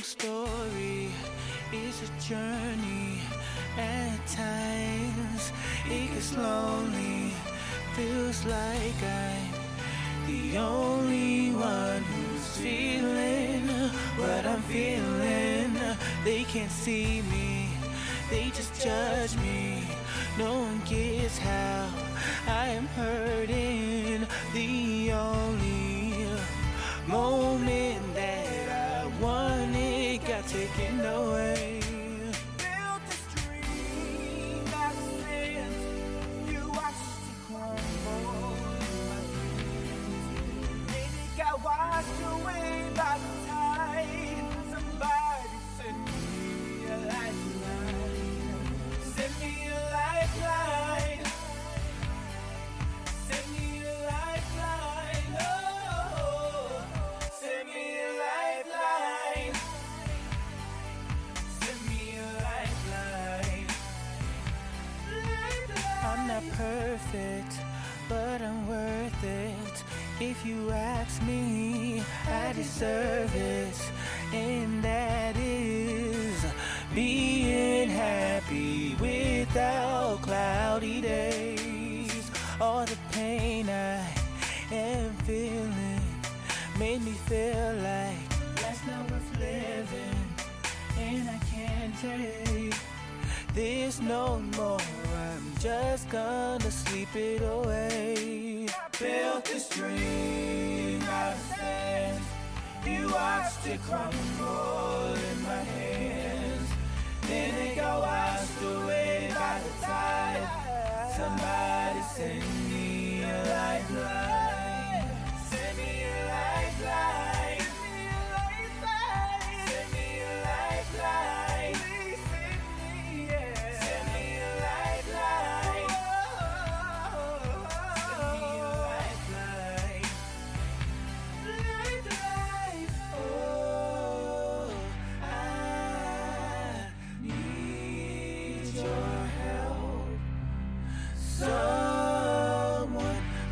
story is a journey. At times it gets lonely, feels like I'm the only one who's feeling what I'm feeling. They can't see me, they just judge me. No one gets how I am hurting. The only moment that I wanted got taken away. Built this dream out of sand, you watched it crumble in my hands. Then it got washed away by the tide. Somebody send me a lifeline. Send me a lifeline. Send me a lifeline. Oh, send me a lifeline. Send me a lifeline. I'm not perfect, but I'm worth it. If you ask me, I deserve it. And that is being happy without cloudy days. All the pain I am feeling made me feel like that's not worth living. And I can't take this no more. I'm just gonna sleep it away. Built this dream out of sand, you watched it crumble in my hands. Then it got washed away by the tide. Somebody send me a lifeline. Send me a lifeline. Send me a lifeline. Please send me, yeah. Send me a lifeline. Send me a lifeline. Lifeline. Oh, I need your help. Someone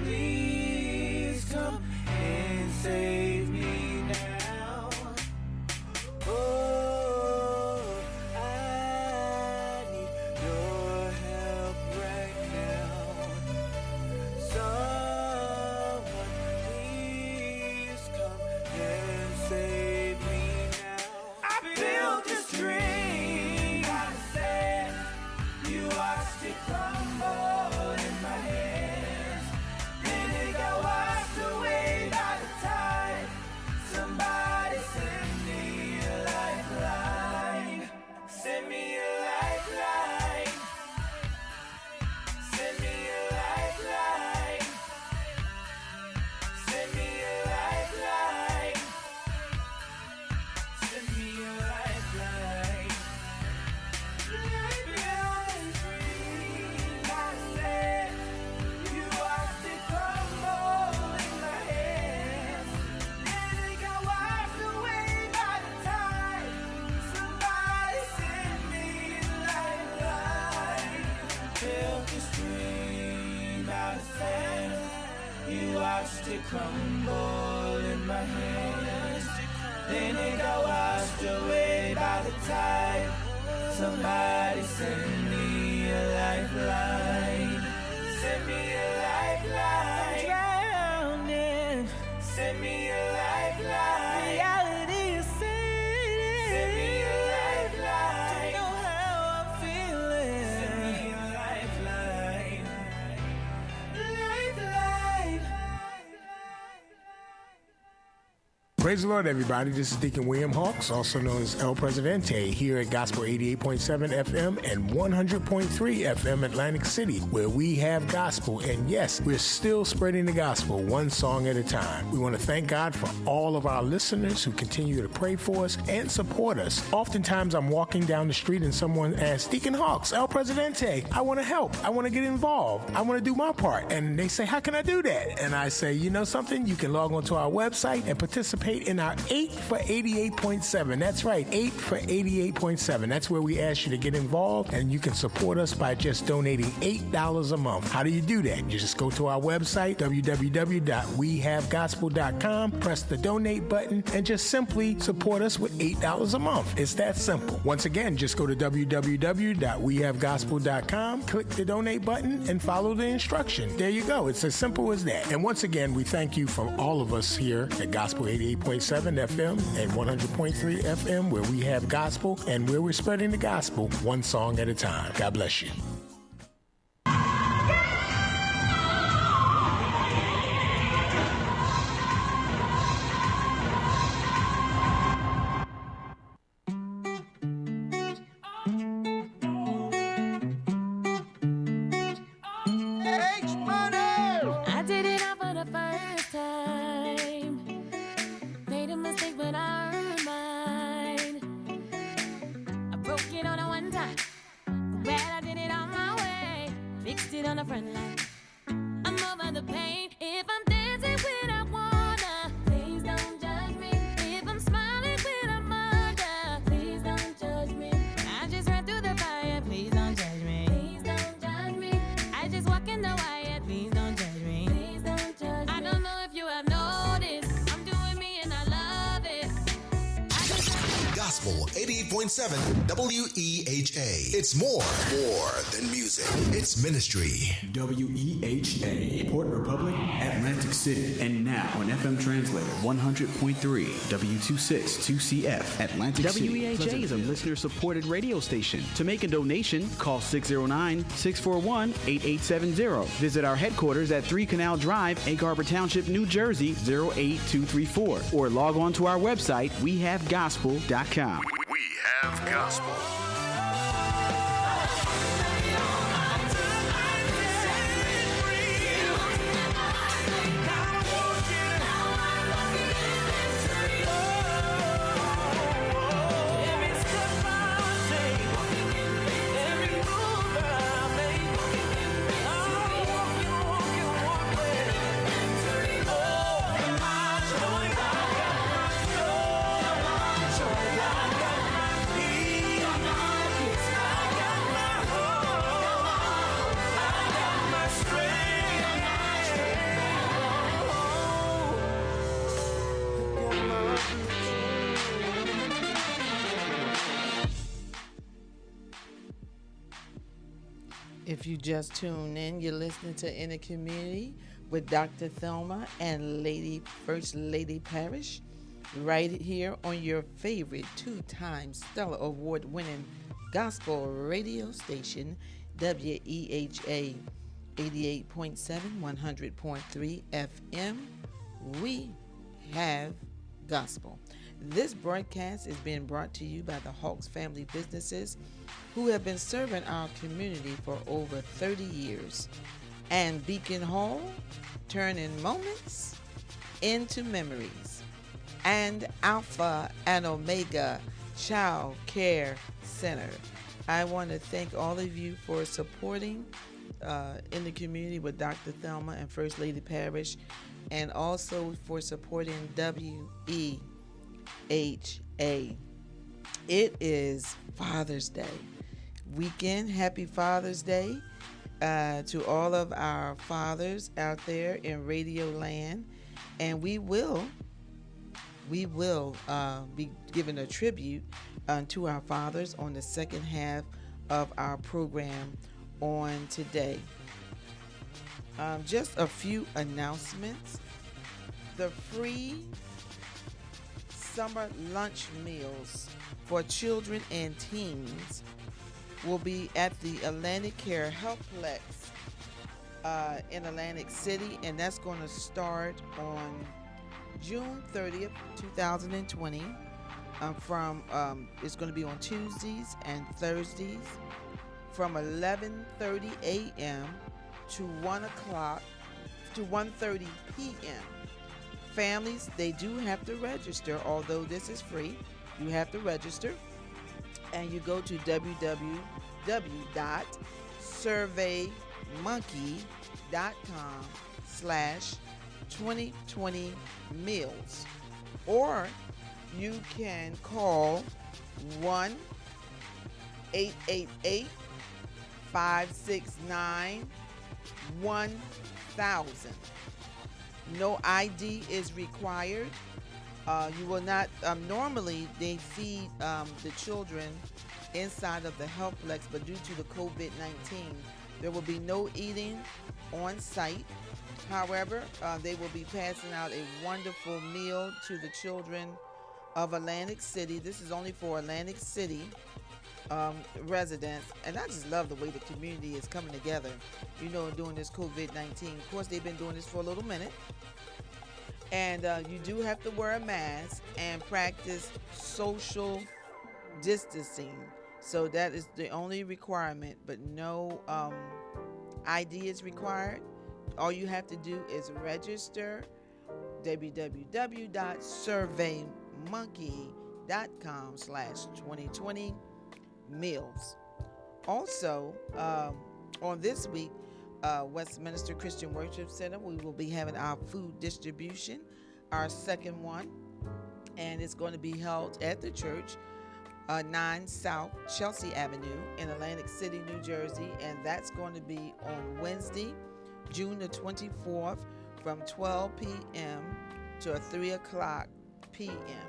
please come and save me now. Oh, I need your help right now. Someone please come and save me now. I built this dream out of sand, you watched it crumble in my hands. Then it got washed away by the tide. Somebody send me a lifeline. Send me a lifeline. Send me a lifeline. Send me a lifeline. Send me a lifeline. You watched it crumble in my hands. Then it got washed away by the tide. Somebody send me a lifeline. Built this dream out of sand. You watched it crumble in my hands. Then it got washed away by the tide. Somebody send me a lifeline. Send me a lifeline. Drowning. Send me a lifeline. Reality is saying. Send me a lifeline. To know how I'm feeling. Send me a lifeline. Lifeline. Praise the Lord, everybody. This is Deacon William Hawks, also known as El Presidente, here at Gospel 88.7 FM and 100.3 FM Atlantic City, where we have gospel. And yes, we're still spreading the gospel one song at a time. We want to thank God for all of our listeners who continue to pray for us and support us. Oftentimes, I'm walking down the street and someone asks, Deacon Hawks, El Presidente, I want to help. I want to get involved. I want to do my part. And they say, how can I do that? And I say, you know something? You can log onto our website and participate participate in our 8 for 88.7. That's right, 8 for 88.7. That's where we ask you to get involved, and you can support us by just donating $8 a month. How do you do that? You just go to our website, www.wehavegospel.com, press the donate button, and just simply support us with $8 a month. It's that simple. Once again, just go to www.wehavegospel.com, click the donate button, and follow the instruction. There you go. It's as simple as that. And once again, we thank you from all of us here at Gospel 88.7 FM and 100.3 FM, where we have gospel and where we're spreading the gospel one song at a time. God bless you. WEHA. It's more than music. It's ministry. WEHA, Port Republic, Atlantic City. And now on FM translator 100.3 W262CF, Atlantic City. WEHA is a listener-supported radio station. To make a donation, call 609-641-8870. Visit our headquarters at 3 Canal Drive, Egg Harbor Township, New Jersey, 08234. Or log on to our website, wehavegospel.com. We have gospel. If you just tune in, you're listening to In the Community with Dr. Thelma and First Lady Parrish, right here on your favorite two-time Stellar Award-winning gospel radio station, WEHA 88.7, 100.3 FM. We have gospel. This broadcast is being brought to you by the Hawks family businesses who have been serving our community for over 30 years. And Beacon Hall, turning moments into memories. And Alpha and Omega Child Care Center. I want to thank all of you for supporting In the Community with Dr. Thelma and First Lady Parrish, and also for supporting WEHA. It is Father's Day weekend. Happy Father's Day to all of our fathers out there in Radio Land, and we will be giving a tribute to our fathers on the second half of our program on today. Just a few announcements. The free summer lunch meals for children and teens will be at the Atlantic Care Healthplex in Atlantic City, and that's going to start on June 30th, 2020. It's going to be on Tuesdays and Thursdays from 11:30 a.m. to 1:30 p.m. Families, they do have to register, although this is free. You have to register, and you go to www.surveymonkey.com/2020 meals. or you can call 1 888 569 1000. No ID is required. You will not, normally they feed the children inside of the Healthplex, but due to the COVID-19, there will be no eating on site. However, they will be passing out a wonderful meal to the children of Atlantic City. This is only for Atlantic City residents, and I just love the way the community is coming together, during this COVID-19. Of course, they've been doing this for a little minute, and you do have to wear a mask and practice social distancing. So that is the only requirement, but no ID is required. All you have to do is register www.surveymonkey.com/2020 meals. Also, on this week, Westminster Christian Worship Center, we will be having our food distribution, our second one, and it's going to be held at the church, 9 South Chelsea Avenue in Atlantic City, New Jersey, and that's going to be on Wednesday, June the 24th, from 12 p.m. to 3 o'clock p.m.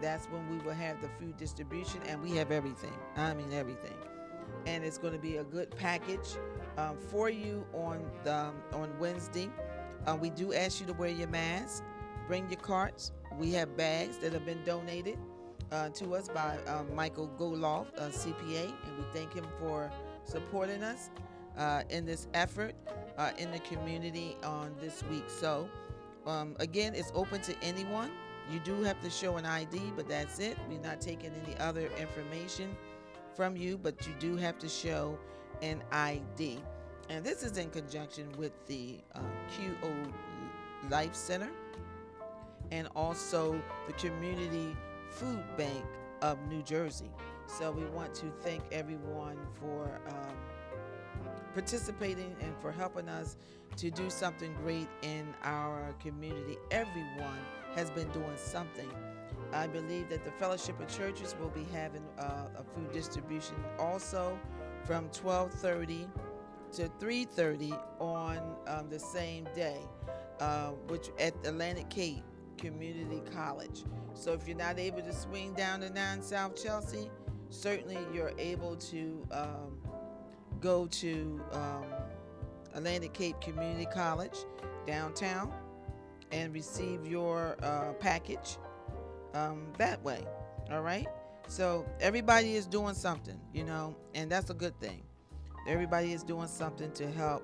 That's when we will have the food distribution, and we have everything. I mean everything. And it's going to be a good package for you on Wednesday. We do ask you to wear your mask, bring your carts. We have bags that have been donated to us by Michael Goloff, CPA, and we thank him for supporting us in this effort in the community on this week. So again, it's open to anyone. You do have to show an ID, but that's it. We're not taking any other information from you, but you do have to show an ID. And this is in conjunction with the QO Life Center and also the Community Food Bank of New Jersey. So we want to thank everyone for participating and for helping us to do something great in our community. Everyone has been doing something. I believe that the Fellowship of Churches will be having a food distribution also from 12:30 to 3:30 on the same day, which at Atlantic Cape Community College. So if you're not able to swing down to 9 South Chelsea, certainly you're able to go to Atlantic Cape Community College downtown and receive your package that way. All right. So everybody is doing something, and that's a good thing. Everybody is doing something to help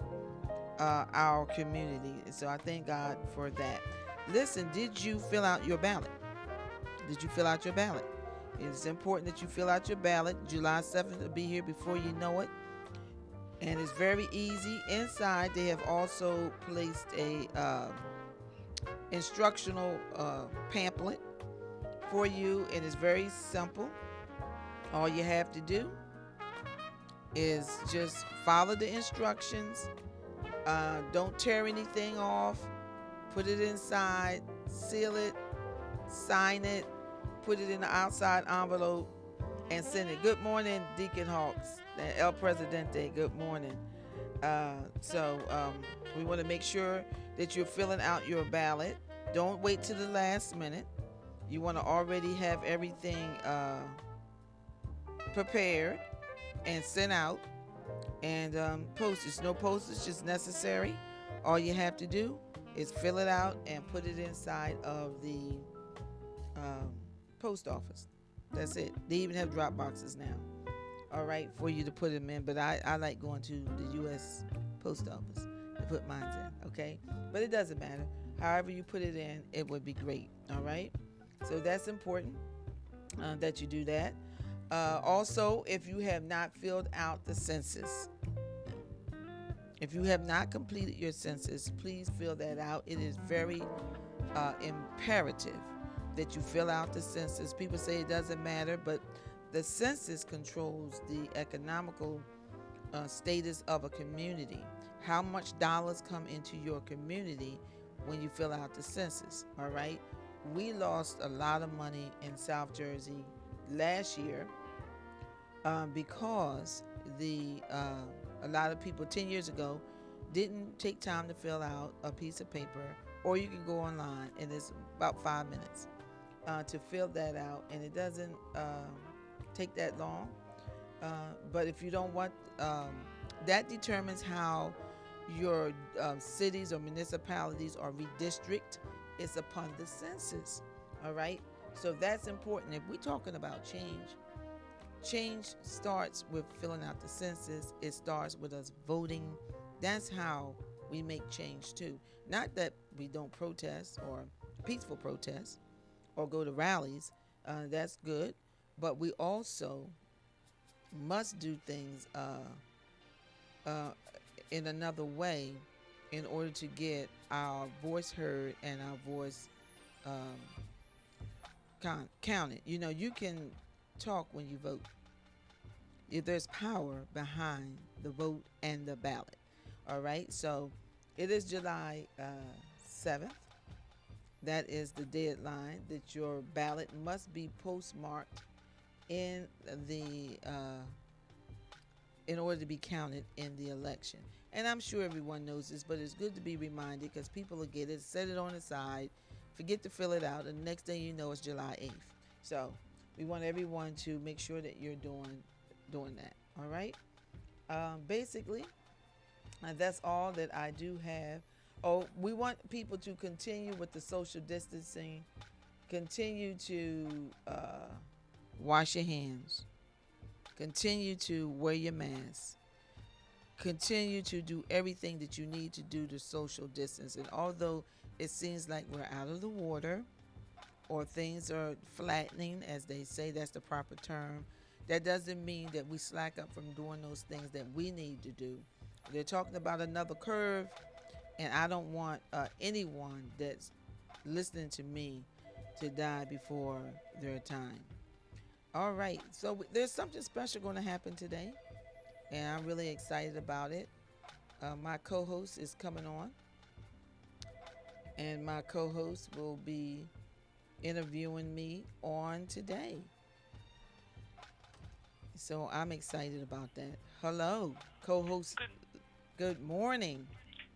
our community. So I thank God for that. Listen, did you fill out your ballot? Did you fill out your ballot? It's important that you fill out your ballot. July 7th will be here before you know it. And it's very easy. Inside, they have also placed a instructional pamphlet for you. And it's very simple. All you have to do is just follow the instructions. Don't tear anything off. Put it inside, seal it, sign it, put it in the outside envelope, and send it. Good morning, Deacon Hawks, El Presidente, good morning. So we want to make sure that you're filling out your ballot. Don't wait till the last minute. You want to already have everything prepared and sent out. And postage, no postage is necessary. All you have to do is fill it out and put it inside of the post office. That's it. They even have drop boxes now, all right, for you to put them in. But I like going to the U.S. Post Office to put mine in, okay? But it doesn't matter. However you put it in, it would be great, all right? So that's important that you do that. Also, if you have not filled out the census, if you have not completed your census, please fill that out. It is very imperative that you fill out the census. People say it doesn't matter, but the census controls the economical status of a community. How much dollars come into your community when you fill out the census, all right? we lost a lot of money in South Jersey last year because a lot of people 10 years ago didn't take time to fill out a piece of paper, or you can go online and it's about 5 minutes to fill that out, and it doesn't take that long. But if you don't want, that determines how your cities or municipalities are redistrict. It's upon the census. All right. So that's important. If we're talking about change starts with filling out the census. It starts with us voting. That's how we make change too. Not that we don't protest or peaceful protest or go to rallies. That's good. But we also must do things in another way in order to get our voice heard and our voice counted. You know, you can talk when you vote. If there's power behind the vote and the ballot. All right, so it is July 7th. That is the deadline that your ballot must be postmarked in order to be counted in the election. And I'm sure everyone knows this, but it's good to be reminded because people will get it, set it on the side, forget to fill it out, and the next thing you know it's July 8th. So we want everyone to make sure that you're doing that. All right. Basically, that's all that I do have. Oh, we want people to continue with the social distancing, continue to wash your hands, continue to wear your mask, continue to do everything that you need to do to social distance. And although it seems like we're out of the water or things are flattening, as they say, that's the proper term, that doesn't mean that we slack up from doing those things that we need to do. They're talking about another curve, and I don't want anyone that's listening to me to die before their time. All right, so there's something special going to happen today, and I'm really excited about it. My co-host is coming on, and my co-host will be interviewing me on today. So I'm excited about that. Hello, co-host. Good morning.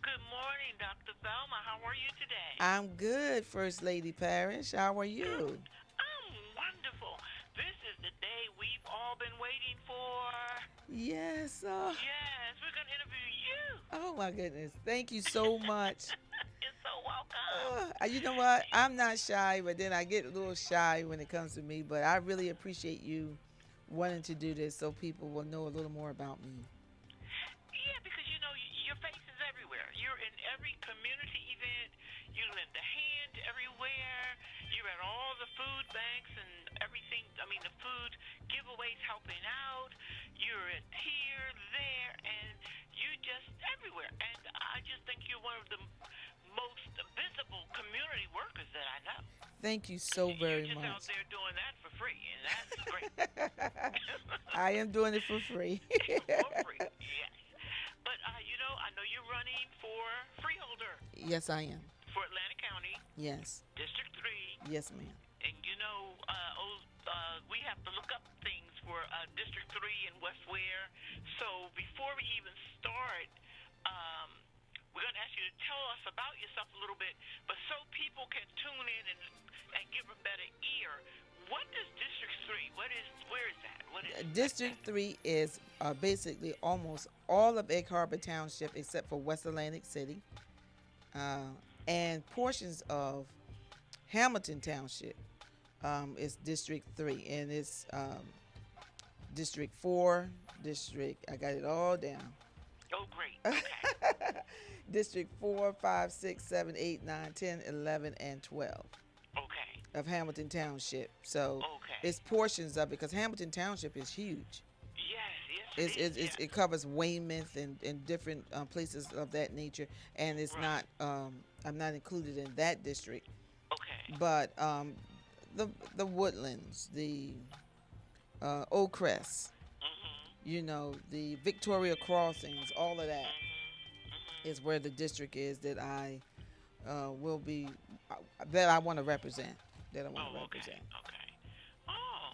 Good morning, Dr. Thelma. How are you today? I'm good, First Lady Parrish. How are you? I'm wonderful. This is the day we've all been waiting for. Yes. Yes, we're going to interview you. Oh, my goodness. Thank you so much. You're so welcome. You know what? I'm not shy, but then I get a little shy when it comes to me. But I really appreciate you wanting to do this so people will know a little more about me. Yeah, because, you know, your face is everywhere. You're in every community event. You lend a hand everywhere. You're at all the food banks and everything. I mean, the food giveaways helping out. You're at here, there, and you just everywhere. And I just think you're one of the most visible community workers that I know. Thank you so very You're much. just out there doing that for free, and that's great. I am doing it for free. For free, yes. But, you know, I know you're running for freeholder Yes, I am. for Atlantic County, Yes. District 3. Yes, ma'am. And, you know, we have to look up things for District 3 and West Ware. So before we even start, we're going to ask you to tell us about yourself a little bit, but so people can tune in and give a better ear. What is District 3? Where is that? What is District 3 is basically almost all of Egg Harbor Township except for West Atlantic City and portions of Hamilton Township is District 3. And it's District 4, I got it all down. Oh, great. Okay. District 4, 5, 6, 7, 8, 9, 10, 11, and 12 Okay. of Hamilton Township. So Okay. it's portions of it because Hamilton Township is huge. Yes, it is. It covers Weymouth and different places of that nature, and it's Right. not. I'm not included in that district, Okay. but the Woodlands, the Oak Crest, you know, the Victoria Crossings, all of that is where the district is that I will be. that I want to represent. That I want to Oh, represent. okay. Oh,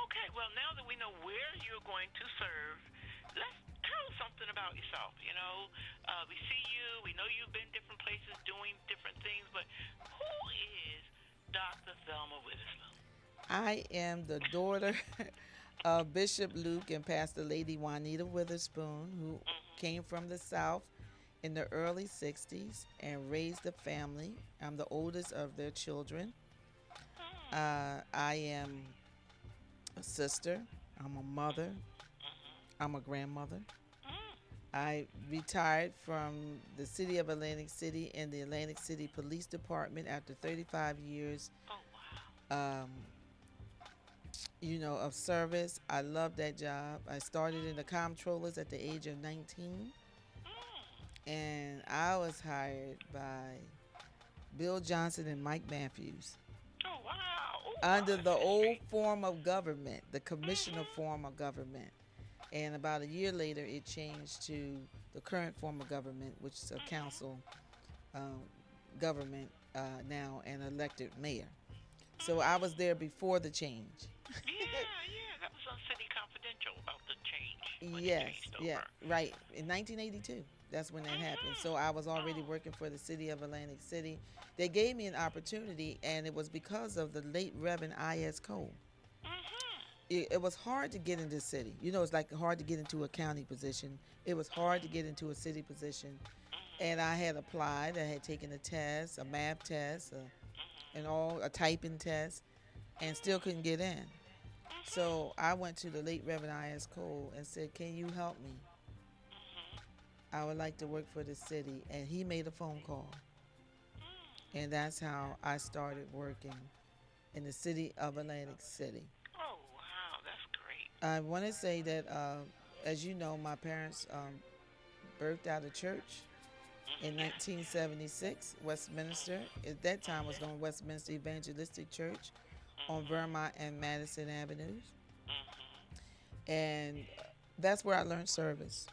okay. Well, now that we know where you're going to serve, let's tell us something about yourself. We see you. We know you've been different places doing different things, but who is Dr. Thelma Witherspoon? I am the daughter of Bishop Luke and Pastor Lady Juanita Witherspoon, who came from the South in the early 60s and raised a family. I'm the oldest of their children. I am a sister. I'm a mother. I'm a grandmother. I retired from the city of Atlantic City and the Atlantic City Police Department after 35 years, Oh, wow. of service. I love that job. I started in the comptrollers at the age of 19, and I was hired by Bill Johnson and Mike Matthews Oh, wow. Oh, under wow. the old form of government, the commissioner form of government. And about a year later, it changed to the current form of government, which is a council government now, and elected mayor. So I was there before the change. Yeah. That was on City Confidential about the change. When it Yes, changed yeah, over. right. In 1982, that's when that happened. So I was already working for the city of Atlantic City. They gave me an opportunity, and it was because of the late Reverend I.S. Cole. It was hard to get into the city. It's like hard to get into a county position. It was hard to get into a city position. And I had applied. I had taken a test, a math test, a typing test, and still couldn't get in. So I went to the late Reverend I.S. Cole and said, "Can you help me? I would like to work for the city." And he made a phone call. And that's how I started working in the city of Atlantic City. Oh, wow. That's great. I want to say that, as you know, my parents birthed out of church in 1976, Westminster. At that time was known Westminster Evangelistic Church on Vermont and Madison Avenues. And that's where I learned service.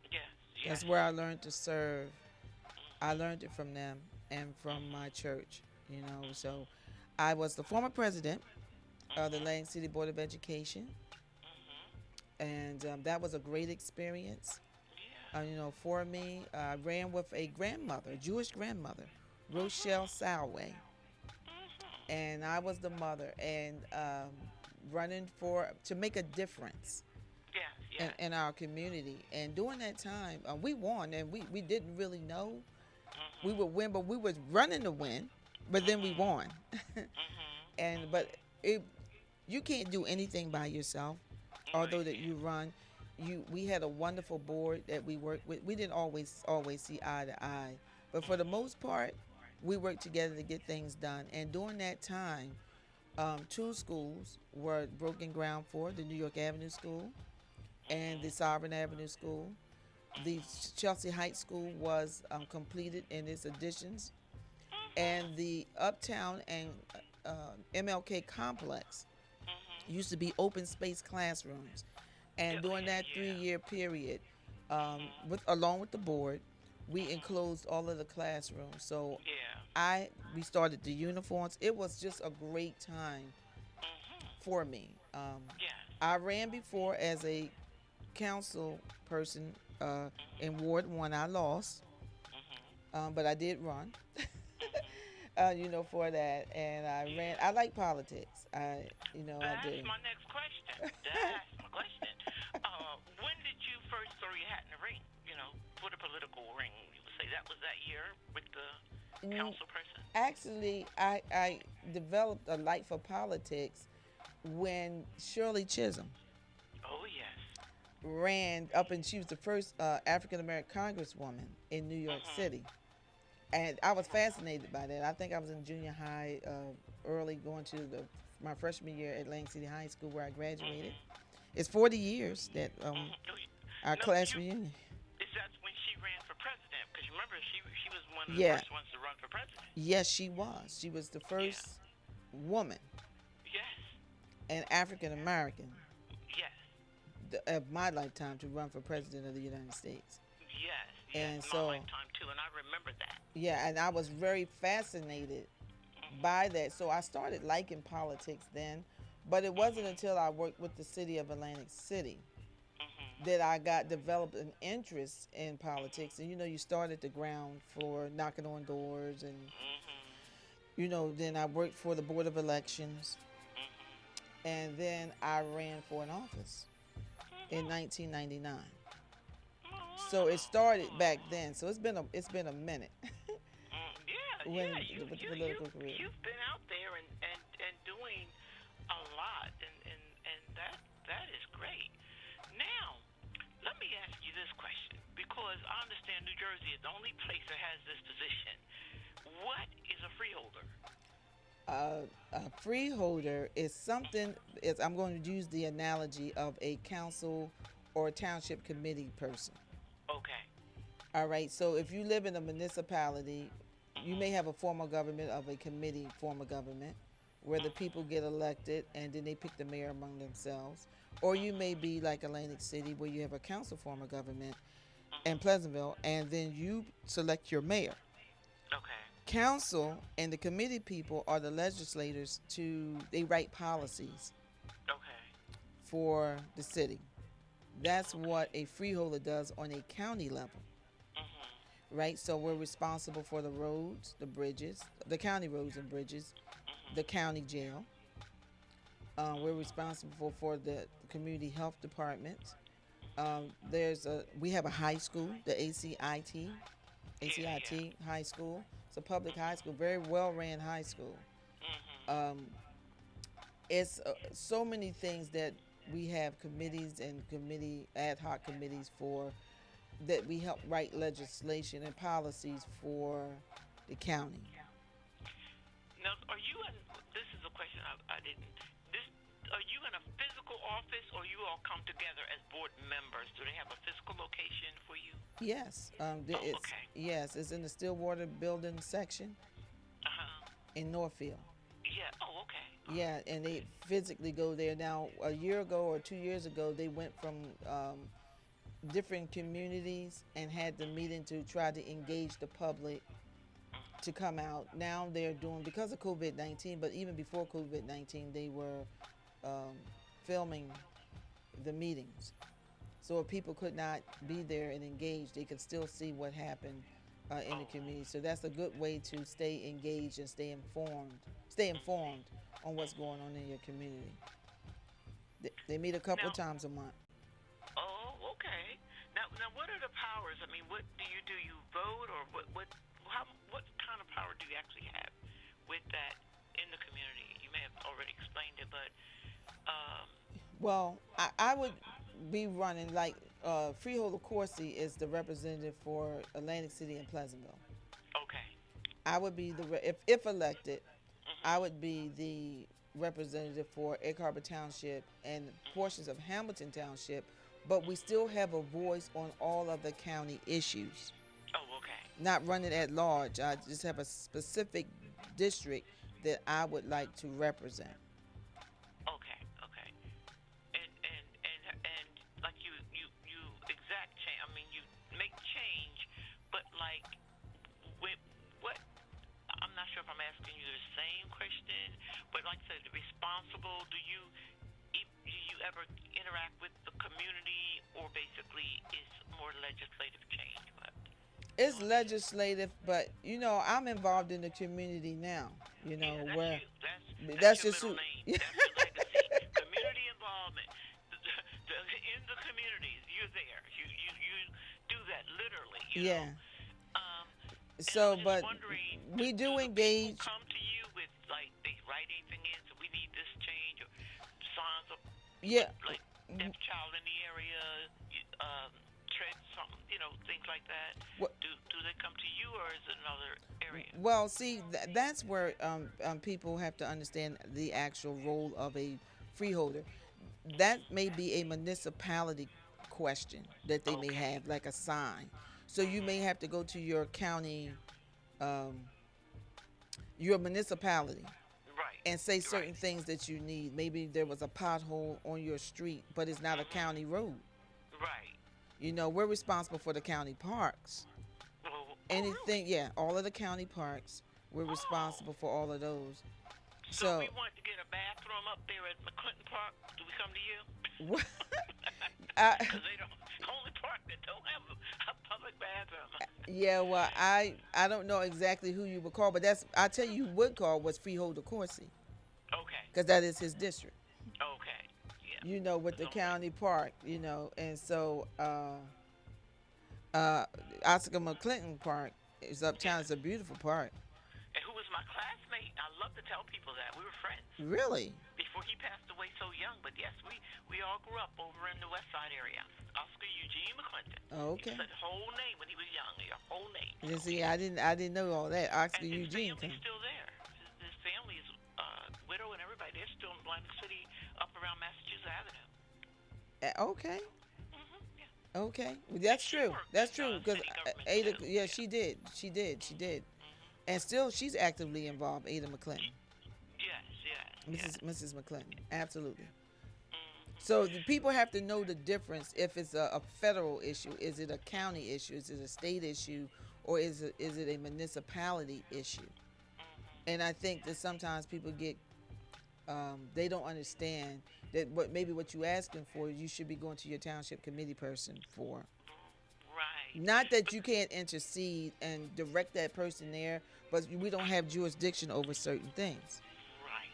Yes. That's where I learned to serve. I learned it from them and from my church, So I was the former president of the Atlantic City Board of Education. And that was a great experience. For me, I ran with a grandmother, a Jewish grandmother, Rochelle Salway. And I was the mother, and running to make a difference in our community. And during that time, we won, and we didn't really know we would win, but we was running to win, but then we won. But you can't do anything by yourself, although that you run. We had a wonderful board that we worked with. We didn't always see eye to eye, but for the most part, we worked together to get things done. And during that time, 2 schools were broken ground for: the New York Avenue School and the Sovereign Avenue School. The Chelsea Heights School was completed in its additions, and the Uptown and MLK complex used to be open space classrooms. And during that 3-year period, along with the board, we enclosed all of the classrooms. So we started the uniforms. It was just a great time for me. I ran before as a council person in Ward 1. I lost, but I did run. For that, and I ran. I like politics. I do. That's my next question. That's my question. When did you first throw your hat in the ring? For the political ring. You would say that was that year with the council person. Actually, I developed a light for politics when Shirley Chisholm ran up, and she was the first African American Congresswoman in New York City. And I was fascinated by that. I think I was in junior high, early going to my freshman year at Atlantic City High School, where I graduated. It's 40 years that our class reunion. Is that when she ran for president? Because remember, she was one of the first ones to run for president. Yes, she was. She was the first woman. Yes. And African American. Yes. Of my lifetime to run for president of the United States. Yes. And my so, lifetime too, and I remember that. Yeah, and I was very fascinated by that. So I started liking politics then, but it wasn't until I worked with the city of Atlantic City that I got developed an interest in politics. And you start at the ground floor, knocking on doors, and then I worked for the Board of Elections, and then I ran for an office in 1999. So it started back then. So it's been a minute. With the political career. You've been out there and doing a lot, and that is great. Now, let me ask you this question, because I understand New Jersey is the only place that has this position. What is a freeholder? A freeholder is something. I'm going to use the analogy of a council or a township committee person. Okay. All right. So if you live in a municipality, you may have a form of government of a committee form of government where the people get elected and then they pick the mayor among themselves. Or you may be like Atlantic City where you have a council form of government in Pleasantville and then you select your mayor. Okay. Council and the committee people are the legislators they write policies for the city. That's what a freeholder does on a county level. Right, so we're responsible for the roads, the bridges, the county roads and bridges, the county jail. We're responsible for the community health department. We have a high school, the ACIT high school. It's a public high school, very well ran high school. It's so many things that we have committees and ad hoc committees for, that we help write legislation and policies for the county. Now, are you in? This is a question I didn't. Are you in a physical office, or you all come together as board members? Do they have a physical location for you? Yes. Okay. Yes, it's in the Stillwater building section in Northfield. Yeah. Oh, okay. Yeah, and they physically go there. Now, a year ago or 2 years ago, they went from different communities and had the meeting to try to engage the public to come out. Now they're doing, because of COVID-19, but even before COVID-19, they were filming the meetings. So if people could not be there and engage, they could still see what happened in the community. So that's a good way to stay engaged and stay informed on what's going on in your community. They meet a couple times a month. Okay. Now, what are the powers? I mean, what do? You vote, or what kind of power do you actually have with that in the community? You may have already explained it, but well, I would be running like Freeholder Corsi is the representative for Atlantic City and Pleasantville. Okay. I would be if elected, I would be the representative for Egg Harbor Township and portions of Hamilton Township. But we still have a voice on all of the county issues. Oh, okay. Not running at large. I just have a specific district that I would like to represent. Okay. And like you exact change. I mean, you make change, but like, what? I'm not sure if I'm asking you the same question, but like I said, responsible. Do you ever interact with the community, or basically it's more legislative change? It's legislative, but I'm involved in the community now. That's just your middle name. That's your legacy. Community involvement. In the communities, you're there. You do that literally. Yeah. So, but we do engage. Come to you with they write anything in, so we need this change, or signs of like deaf child in the area, tread something, things like that. Do they come to you, or is it another area? Well, see, that's where people have to understand the actual role of a freeholder. That may be a municipality question that they may have, like a sign. So you may have to go to your county, your municipality, and say certain things that you need. Maybe there was a pothole on your street, but it's not a county road. Right. We're responsible for the county parks. Anything, really? all of the county parks. we're responsible for all of those. So we want to get a bathroom up there at McClinton Park. Do we come to you? What? Because they don't. Only park that don't have a public bathroom. Yeah, well, I don't know exactly who you would call, but I tell you who would call was Freeholder Coursey, Okay. because that is his district. Okay. Yeah. You know, with the county park, you know, and so Oscar McClinton Park is uptown. It's a beautiful park. And who was my classmate? I love to tell people that we were friends Really? before he passed away so young. But yes, we all grew up over in the West Side area. Oscar Eugene McClinton. Oh, okay. He said whole name when he was young. Your whole name. You see, I didn't know all that. Oscar And his Eugene. family's still there. His family's widow and everybody. They're still in Atlantic City, up around Massachusetts Avenue. Okay. Yeah. Okay. Well, that's She true. worked That's in, true. Because city government, Ada, too. yeah, she did. She did. And still, she's actively involved. Ada McClinton, Yes. Mrs. McClinton, absolutely. So the people have to know the difference. If it's a federal issue, is it a county issue? Is it a state issue, or is it a municipality issue? And I think that sometimes people get they don't understand that what you asking for, you should be going to your township committee person for. Right. Not that you can't intercede and direct that person there, but we don't have jurisdiction over certain things. Right.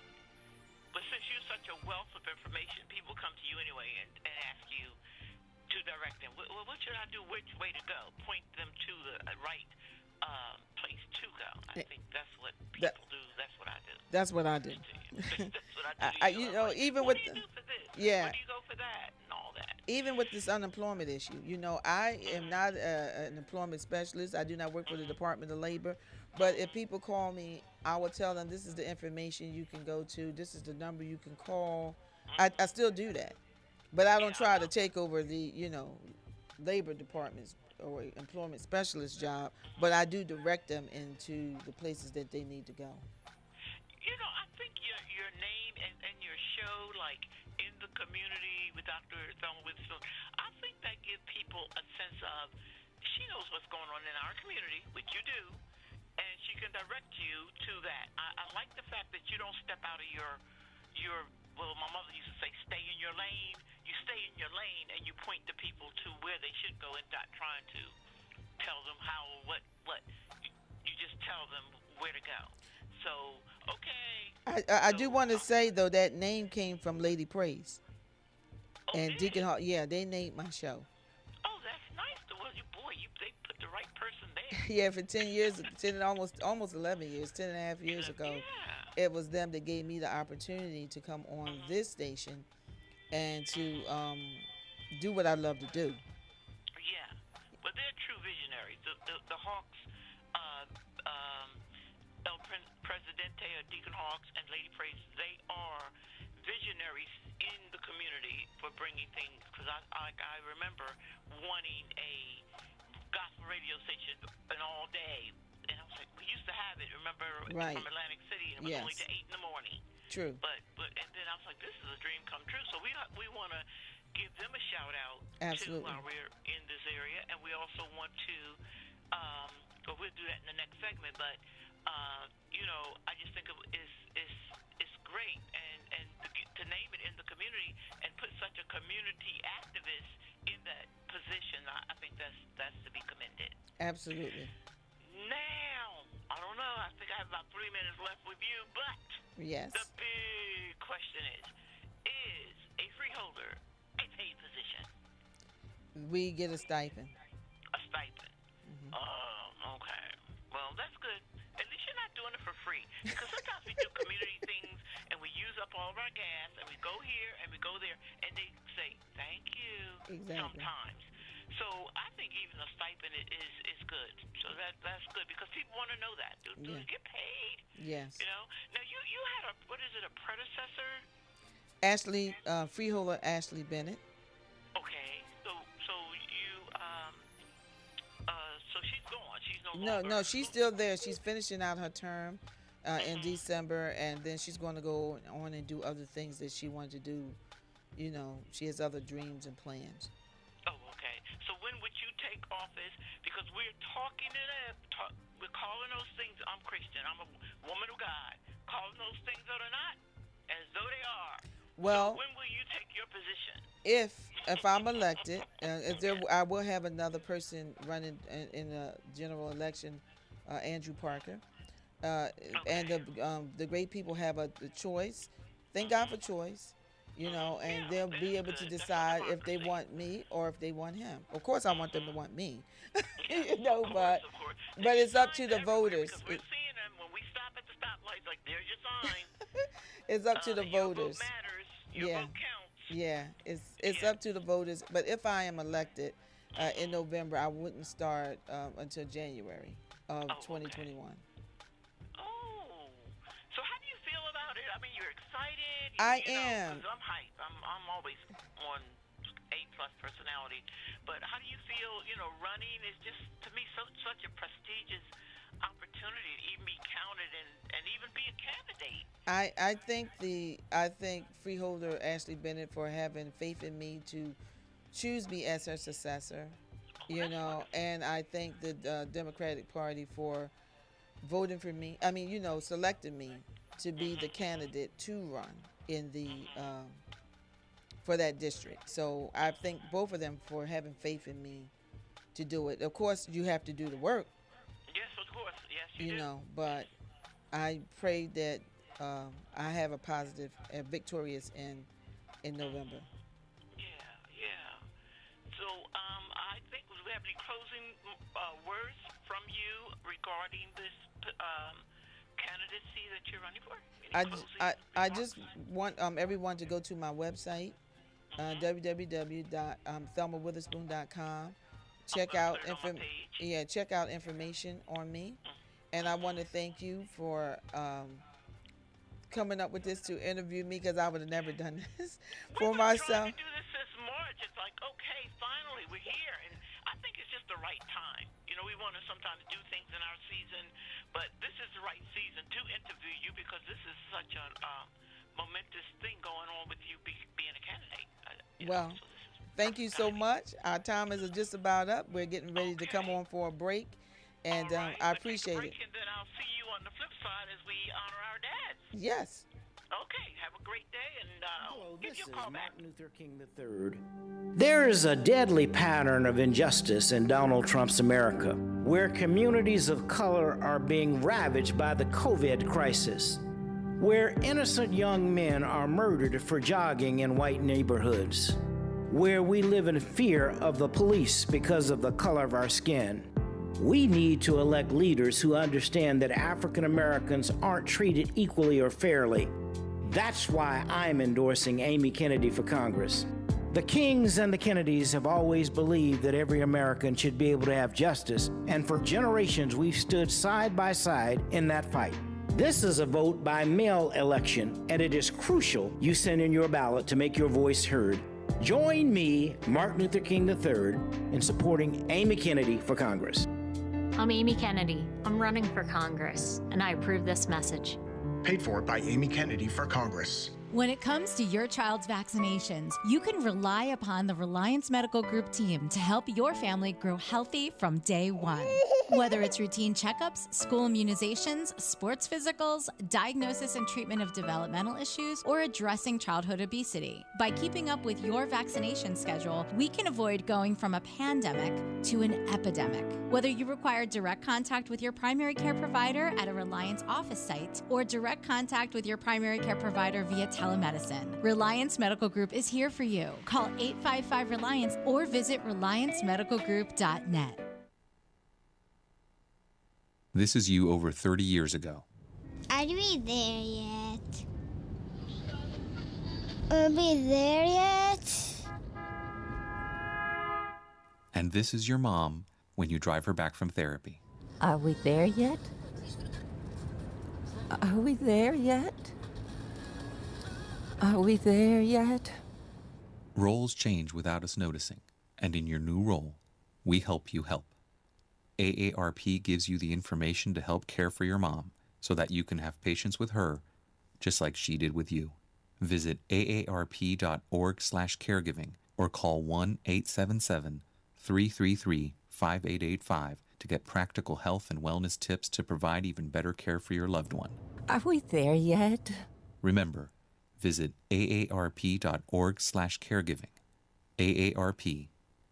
But since you're such a wealth of information, people come to you anyway and ask you to direct them. Well, what should I do? Which way to go? Point them to the right place to go. I think that's what people do. That's what I do. That's what I do. That's what I do. You know, even what with do you do for this? yeah. What do you go for that? And all that. Even with this unemployment issue, you know, I am not an employment specialist. I do not work for the Department of Labor. But if people call me, I will tell them this is the information you can go to. This is the number you can call. I still do that. But I don't try to take over the, labor department's or employment specialist job. But I do direct them into the places that they need to go. I think your name and your show, like in the community with Dr. Thelma Witherspoon, I think that gives people a sense of she knows what's going on in our community, which you do, and she can direct you to that. I like the fact that you don't step out of your well, my mother used to say, stay in your lane. You stay in your lane and you point the people to where they should go and not trying to tell them how or what. You just tell them where to go. So, okay. I do want to say, though, that name came from Lady Praise. And Deacon Hall, yeah, they named my show. Oh, that's nice. They put the right person there. Yeah, for 10 years, almost 11 years, 10 and a half years ago, it was them that gave me the opportunity to come on this station and to do what I love to do. Yeah, but they're true visionaries. The Hawks, El Presidente, Deacon Hawks, and Lady Praise, they are visionaries in the community for bringing things. Because I remember wanting a gospel radio station and all day. And I was like, we used to have it, remember, Right. from Atlantic City, and it was only to 8 in the morning. True. But and then I was like, this is a dream come true. So we want to give them a shout out Absolutely. too while we're in this area, and we also want to, but we'll do that in the next segment. But I just think it's great, and to name it in the community and put such a community activist in that position, I think that's to be commended. Absolutely. Now, I don't know. I think I have about 3 minutes left with you, but Yes. the big question is a freeholder a paid position? We get a stipend. A stipend. Oh, okay. Well, that's good. At least you're not doing it for free. Because sometimes we do community things and we use up all of our gas and we go here and we go there and they say, thank you. Exactly. Sometimes. So I think even a stipend is good. So that's good because people want to know that. Do you get paid? Yes. Now you had a predecessor? Ashley, freeholder Ashley Bennett. Okay. So you so she's gone. She's no longer. No, she's still there. She's finishing out her term in December, and then she's going to go on and do other things that she wanted to do. She has other dreams and plans. Oh, okay. So when would you take office because we're talking it up. We're calling those things. I'm Christian. I'm a woman of God. Calling those things that are not as though they are. Well, so when will you take your position? if I'm elected, I will have another person running in the general election, Andrew Parker, and the great people have a choice. Thank God for choice, and they'll be able to decide if they want me or if they want him. Of course, I want them to want me, but it's up to the voters. We're seeing them when we stop at the stoplights. Like, there's your sign. It's up to the voters. Your vote matters. Your vote counts. Yeah, it's up to the voters. But if I am elected in November, I wouldn't start until January of 2021. Oh, so how do you feel about it? I mean, you're excited. I am. 'Cause I'm hyped. I'm always on A+ personality. But how do you feel? Running is just, to me, such a prestigious opportunity to even be counted and even be a candidate. I think Freeholder Ashley Bennett for having faith in me to choose me as her successor, and I thank the Democratic Party for voting for me. I mean, selecting me to be the candidate to run in the for that district. So I thank both of them for having faith in me to do it. Of course, you have to do the work. Yes, of course. Yes, you do. But I pray that I have a positive, victorious in November. Yeah. So I think we have any closing words from you regarding this candidacy that you're running for? I just want everyone to go to my website, www.thelmawitherspoon.com. Check out information on me, and I want to thank you for coming up with this to interview me, because I would have never done this for myself. We do this March. It's like, okay, finally we're here, and I think it's just the right time. We want to sometimes do things in our season, but this is the right season to interview you because this is such a momentous thing going on with you being a candidate. Thank you so much. Our time is just about up. We're getting ready to come on for a break, and I appreciate it. And then I'll see you on the flip side as we honor our dads. Yes. Okay, have a great day, and Hello, give this you a is call back. Martin Luther King III. There is a deadly pattern of injustice in Donald Trump's America, where communities of color are being ravaged by the COVID crisis, where innocent young men are murdered for jogging in white neighborhoods, where we live in fear of the police because of the color of our skin. We need to elect leaders who understand that African Americans aren't treated equally or fairly. That's why I'm endorsing Amy Kennedy for Congress. The Kings and the Kennedys have always believed that every American should be able to have justice, and for generations we've stood side by side in that fight. This is a vote by mail election, and it is crucial you send in your ballot to make your voice heard. Join me, Martin Luther King III, in supporting Amy Kennedy for Congress. I'm Amy Kennedy. I'm running for Congress, and I approve this message. Paid for by Amy Kennedy for Congress. When it comes to your child's vaccinations, you can rely upon the Reliance Medical Group team to help your family grow healthy from day one. Whether it's routine checkups, school immunizations, sports physicals, diagnosis and treatment of developmental issues, or addressing childhood obesity. By keeping up with your vaccination schedule, we can avoid going from a pandemic to an epidemic. Whether you require direct contact with your primary care provider at a Reliance office site or direct contact with your primary care provider via telemedicine, Reliance Medical Group is here for you. Call 855-RELIANCE or visit reliancemedicalgroup.net. This is you over 30 years ago. Are we there yet? Are we there yet? And this is your mom when you drive her back from therapy. Are we there yet? Are we there yet? Are we there yet? Roles change without us noticing, and in your new role, we help you help. AARP gives you the information to help care for your mom so that you can have patience with her, just like she did with you. Visit aarp.org/caregiving or call 1-877-333-4630. 5885 to get practical health and wellness tips to provide even better care for your loved one. Are we there yet? Remember, visit aarp.org/caregiving. AARP,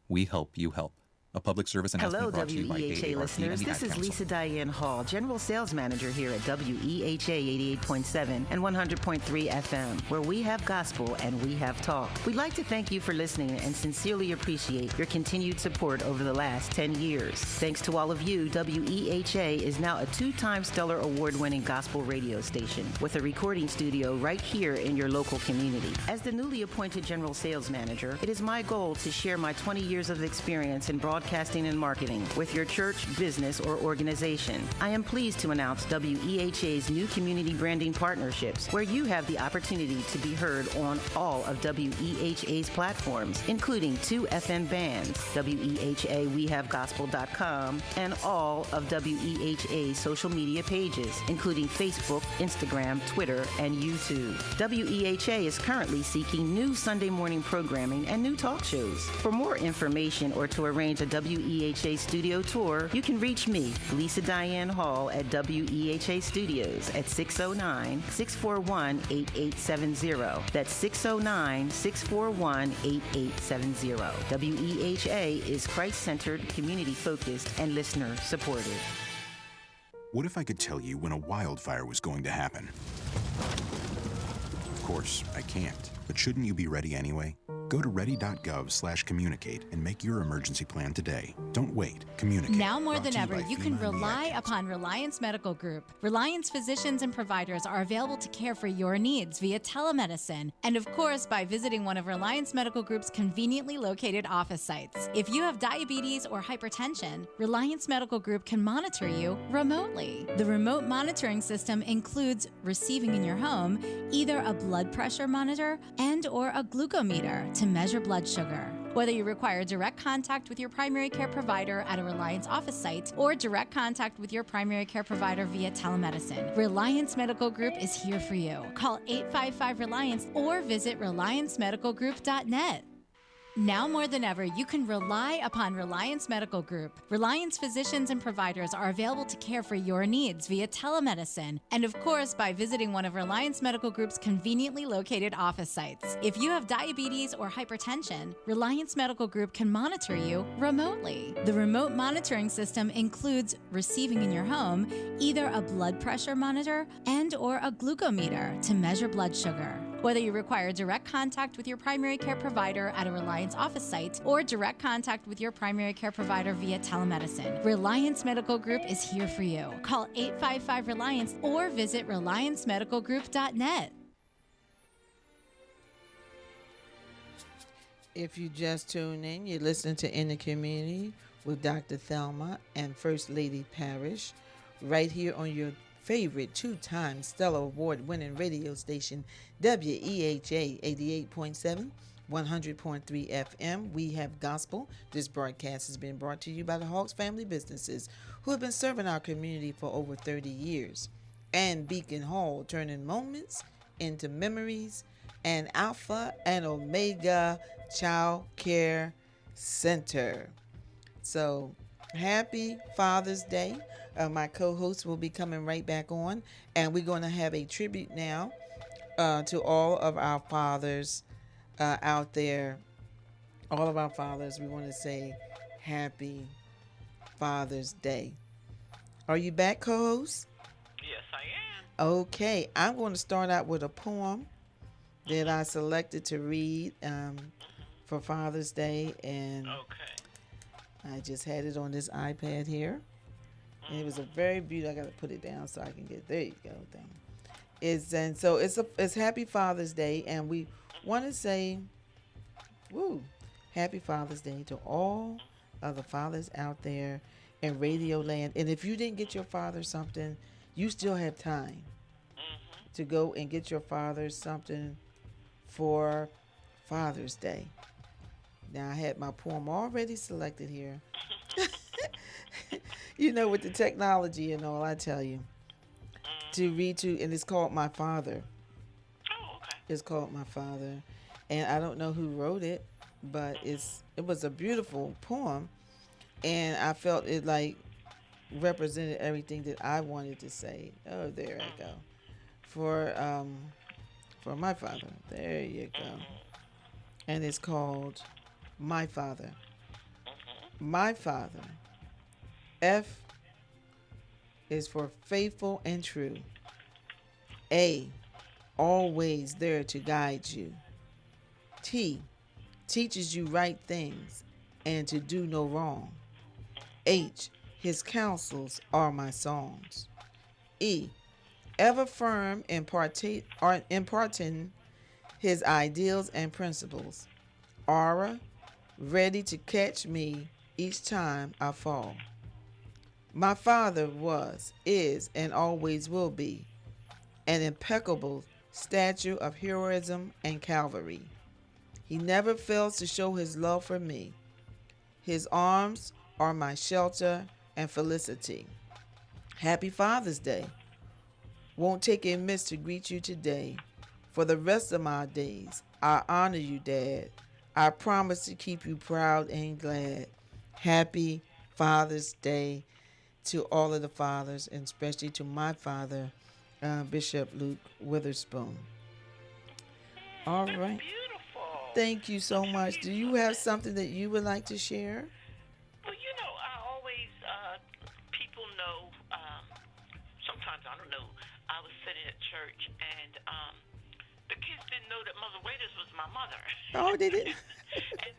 we help you help. A public service announcement Hello, brought to you by WEHA AARP listeners. and the This Ad is Council. Lisa Diane Hall, General Sales Manager here at WEHA 88.7 and 100.3 FM, where we have gospel and we have talk. We'd like to thank you for listening and sincerely appreciate your continued support over the last 10 years. Thanks to all of you, WEHA is now a 2-time Stellar Award-winning gospel radio station with a recording studio right here in your local community. As the newly appointed General Sales Manager, it is my goal to share my 20 years of experience in broadcasting and marketing with your church, business, or organization. I am pleased to announce WEHA's new community branding partnerships, where you have the opportunity to be heard on all of WEHA's platforms, including 2 FM bands, WEHAWeHaveGospel.com, and all of WEHA's social media pages, including Facebook, Instagram, Twitter, and YouTube. WEHA is currently seeking new Sunday morning programming and new talk shows. For more information or to arrange a WEHA studio tour, you can reach me, Lisa Diane Hall, at WEHA Studios at 609-641-8870. That's 609-641-8870. WEHA is Christ-centered, community-focused, and listener-supported. What if I could tell you when a wildfire was going to happen? Of course, I can't. But shouldn't you be ready anyway? Go to ready.gov/communicate and make your emergency plan today. Don't wait. Communicate. Now more Brought than to ever, by you FEMA can and the Ad rely Council. upon Reliance Medical Group. Reliance physicians and providers are available to care for your needs via telemedicine, and of course, by visiting one of Reliance Medical Group's conveniently located office sites. If you have diabetes or hypertension, Reliance Medical Group can monitor you remotely. The remote monitoring system includes receiving in your home either a blood pressure monitor and or a glucometer to measure blood sugar. Whether you require direct contact with your primary care provider at a Reliance office site or direct contact with your primary care provider via telemedicine, Reliance Medical Group is here for you. Call 855-RELIANCE or visit reliancemedicalgroup.net. Now more than ever, you can rely upon Reliance Medical Group. Reliance physicians and providers are available to care for your needs via telemedicine, and of course, by visiting one of Reliance Medical Group's conveniently located office sites. If you have diabetes or hypertension, Reliance Medical Group can monitor you remotely. The remote monitoring system includes receiving in your home either a blood pressure monitor and or a glucometer to measure blood sugar. Whether you require direct contact with your primary care provider at a Reliance office site or direct contact with your primary care provider via telemedicine, Reliance Medical Group is here for you. Call 855-RELIANCE or visit reliancemedicalgroup.net. If you just tune in, you're listening to In the Community with Dr. Thelma and First Lady Parrish, right here on your favorite 2-time Stellar Award-winning radio station, WEHA 88.7, 100.3 FM. We have gospel. This broadcast has been brought to you by the Hawks Family Businesses, who have been serving our community for over 30 years. And Beacon Hall, turning moments into memories, and Alpha and Omega Child Care Center. So, happy Father's Day. My co-host will be coming right back on, and we're going to have a tribute now to all of our fathers out there. All of our fathers, we want to say happy Father's Day. Are you back, co-host? Yes, I am. Okay, I'm going to start out with a poem that I selected to read for Father's Day, and I just had it on this iPad here. And it was a very beautiful. I got to put it down so I can get. There you go. Thing. It's Happy Father's Day, and we want to say, woo, Happy Father's Day to all of the fathers out there in Radio Land. And if you didn't get your father something, you still have time to go and get your father something for Father's Day. Now I had my poem already selected here. You know, with the technology and all, I tell you, to read to, and it's called My Father. Oh, okay. It's called My Father, and I don't know who wrote it, but it was a beautiful poem. and I felt it like represented everything that I wanted to say. Oh, there I go. For my father. There you go. And it's called My Father. My Father. F is for faithful and true. A, always there to guide you. T, teaches you right things and to do no wrong. H, his counsels are my songs. E, ever firm in imparting his ideals and principles. R, ready to catch me each time I fall. My father was, is, and always will be an impeccable statue of heroism and cavalry. He never fails to show his love for me. His arms are my shelter and felicity. Happy Father's Day. Won't take a miss to greet you today. For the rest of my days, I honor you, Dad. I promise to keep you proud and glad. Happy Father's Day to all of the fathers, and especially to my father, Bishop Luke Witherspoon. All right. Thank you so much. Do you have something that you would like to share? Well, I always, people know, sometimes I don't know, I was sitting at church and the kids didn't know that Mother Waiters was my mother. Oh, they didn't? And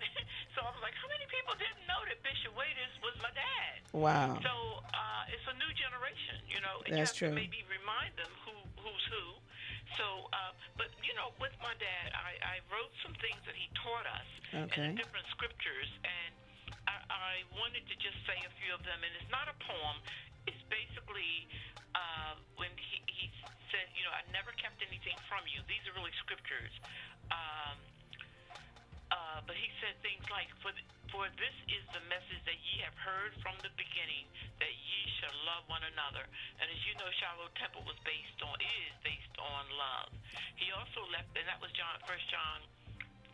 so I was like, how many people didn't know that Bishop Waiters was my dad? Wow. So it's a new generation, and That's you have true. to maybe remind them who's who. So, but with my dad, I wrote some things that he taught us in different scriptures, and I wanted to just say a few of them. And it's not a poem; it's basically when he said, I never kept anything from you. These are really scriptures. But he said things like, for this is the message that ye have heard from the beginning, that ye shall love one another. And as you know, Shiloh Temple is based on love. He also left, and that was 1 John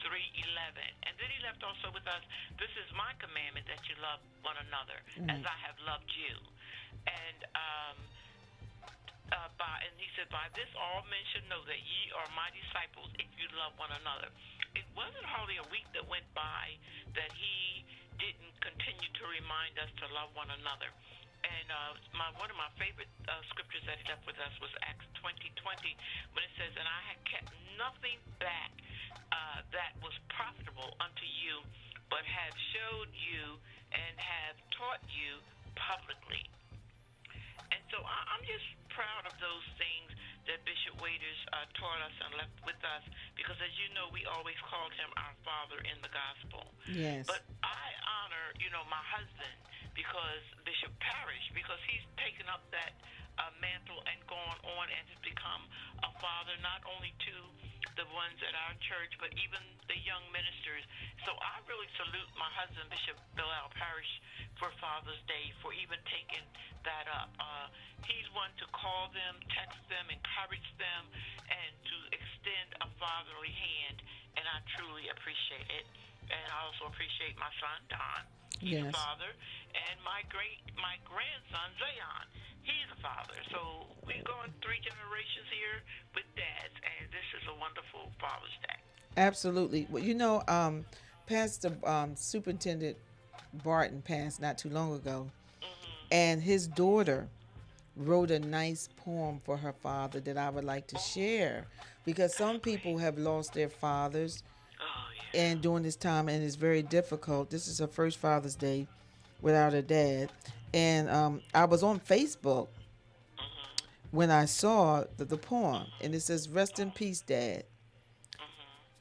3:11. And then he left also with us, this is my commandment, that you love one another as I have loved you. And and he said, by this all men should know that ye are my disciples if you love one another. It wasn't hardly a week that went by that he didn't continue to remind us to love one another. And one of my favorite scriptures that he left with us was Acts 20:20, when it says, and I had kept nothing back that was profitable unto you, but have showed you and have taught you publicly. And so I'm just proud of those things that Bishop Waiters taught us and left with us, because as you know, we always called him our father in the gospel. Yes. But I honor, my husband, because Bishop Parrish, because he's taken up that mantle and gone on and has become a father not only to the ones at our church, but even the young ministers. So I really salute my husband, Bishop Bilal Parrish, for Father's Day, for even taking that up. He's one to call them, text them, encourage them, and to extend a fatherly hand, and I truly appreciate it. And I also appreciate my son, Don. He's a father, and my grandson, Zayon. He's a father. So we're going 3 generations here with dads, and this is a wonderful Father's Day. Absolutely. Well, Pastor Superintendent Barton passed not too long ago, and his daughter wrote a nice poem for her father that I would like to share, because some people have lost their fathers and during this time, and it's very difficult. This is her first Father's Day without her dad, and I was on Facebook when I saw the poem, and it says, rest in peace, Dad.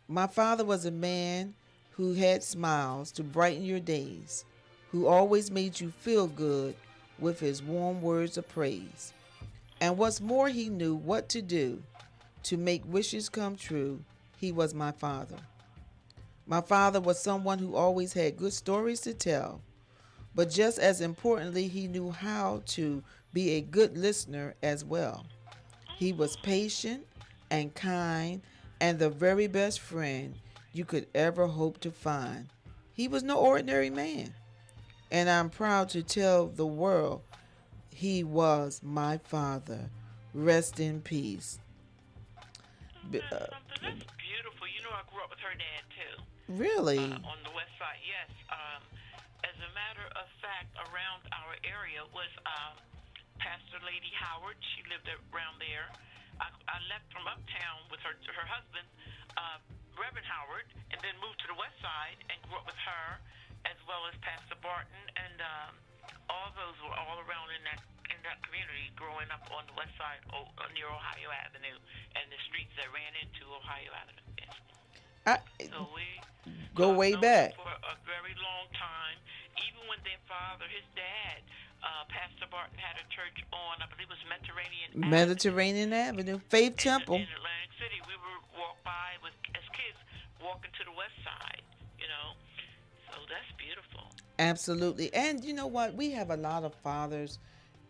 My father was a man who had smiles to brighten your days, who always made you feel good with his warm words of praise. And what's more, he knew what to do to make wishes come true. He was my father. My father was someone who always had good stories to tell, but just as importantly, he knew how to be a good listener as well. He was patient and kind and the very best friend you could ever hope to find. He was no ordinary man. and I'm proud to tell the world he was my father. Rest in peace. That's beautiful. You know, I grew up with her dad too. Really? On the west side, yes. As a matter of fact, around our area was Pastor Lady Howard. She lived around there. I left from uptown with her husband, Reverend Howard, and then moved to the west side and grew up with her, as well as Pastor Barton, and all those were all around in that community growing up on the west side near Ohio Avenue and the streets that ran into Ohio Avenue. Yes. So we go way back for a very long time. Even when their father, his dad, Pastor Barton, had a church on, I believe it was Mediterranean Avenue, Faith Temple. In Atlantic City, we would walk by as kids walking to the west side, you know. So that's beautiful. Absolutely. And you know what? We have a lot of fathers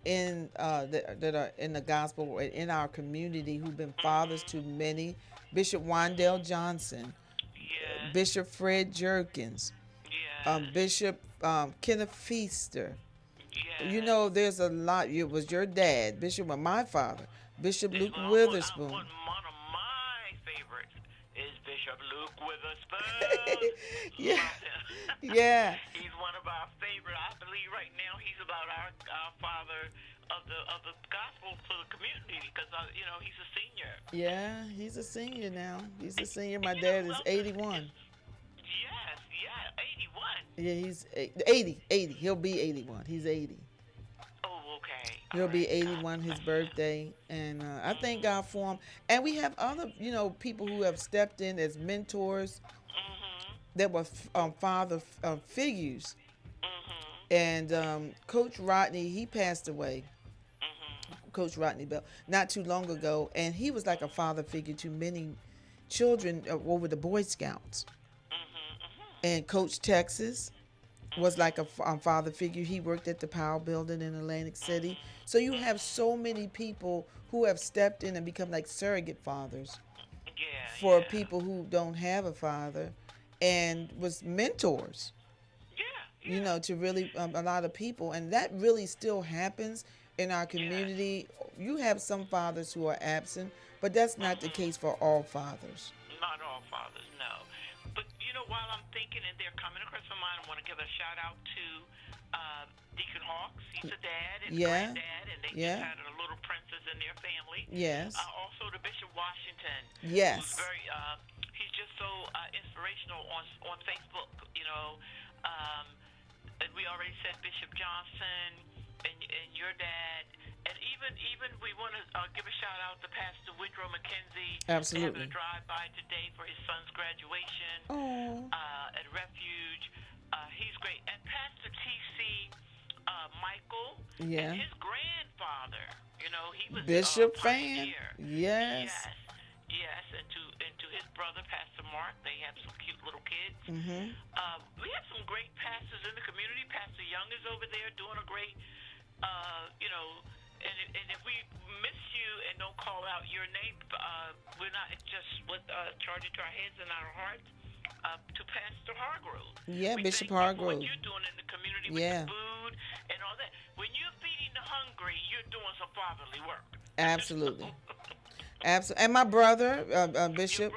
in that are in the gospel or in our community who've been fathers to many. Bishop Wandell Johnson, Bishop Fred Jerkins, Bishop Kenneth Feaster. You know, there's a lot. It was your dad, Bishop, or my father, Bishop Luke Witherspoon. One of my favorites is Bishop Luke Witherspoon. Yeah. Yeah. He's one of our favorite. I believe right now he's about our father of the gospel for the community because you know, he's a senior. Yeah, he's a senior now. He's a senior. My dad is 81. Yes, 81. Yeah, he's 80. He'll be 81. He's 80. Oh, okay. He'll be 81 his birthday, and I thank God for him. And we have other, you know, people who have stepped in as mentors that were father figures. And Coach Rodney, he passed away. Coach Rodney Bell, not too long ago, and he was like a father figure to many children over the Boy Scouts. And Coach Texas was like a father figure. He worked at the Powell Building in Atlantic City. So you have so many people who have stepped in and become like surrogate fathers for people who don't have a father, and was mentors. You know, to really a lot of people, and that really still happens in our community. You have some fathers who are absent, but that's not the case for all fathers. Not all fathers, no. But you know, while I'm thinking and they're coming across my mind, I want to give a shout out to Deacon Hawks. He's a dad and a granddad, and they just had a little princess in their family. Yes. Also to Bishop Washington. Yes. Who's very, he's just so inspirational on Facebook. You know, and we already said Bishop Johnson and your dad, and even we want to give a shout out to Pastor Woodrow McKenzie. Absolutely. Having a drive by today for his son's graduation at Refuge. He's great, and Pastor T.C. Michael and his grandfather. You know, he was Bishop Fan. Yes. Yes, and to his brother Pastor Mark, they have some cute little kids. We have some great pastors in the community. Pastor Young is over there doing a great. You know, and if we miss you and don't call out your name, we're not just charge it to our heads and our hearts to Pastor Hargrove. Yeah, we Bishop thank Hargrove. You for what you're doing in the community with the food and all that. When you're feeding the hungry, you're doing some fatherly work. Absolutely. Absolutely. And my brother, Bishop,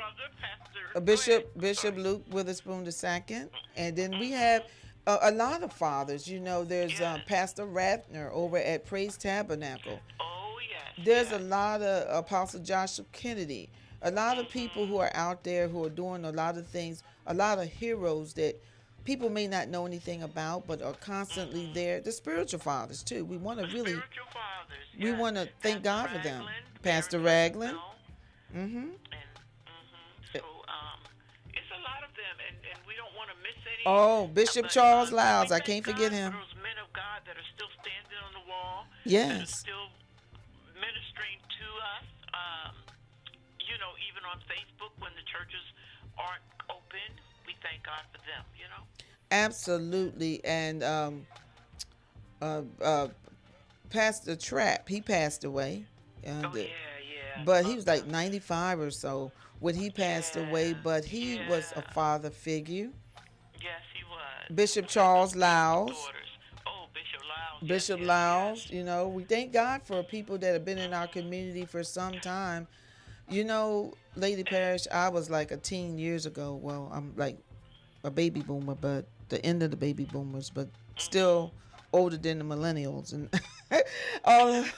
Bishop Luke Witherspoon II, and then we have a lot of fathers. You know, there's Pastor Ratner over at Praise Tabernacle. Oh, yes. There's a lot of Apostle Joshua Kennedy. A lot of people who are out there who are doing a lot of things, a lot of heroes that people may not know anything about, but are constantly there. The spiritual fathers, too. We want to really, we want to thank God for them. Pastor Ragland. So, it's a lot of them, and we don't want to miss any. Oh, Bishop Charles Lyles. I can't forget him. Those men of God that are still standing on the wall. Yes. That are still ministering to us. You know, even on Facebook when the churches aren't open, we thank God for them, you know? Absolutely. And Pastor Trapp, he passed away. But he was like 95 or so when he passed away, but he was a father figure. Yes, he was. Bishop Charles Lyles. Bishop Lyles, you know, we thank God for people that have been in our community for some time. You know, Lady Parrish, I was like a teen years ago. Well, I'm like a baby boomer, but the end of the baby boomers, but still older than the millennials and all of,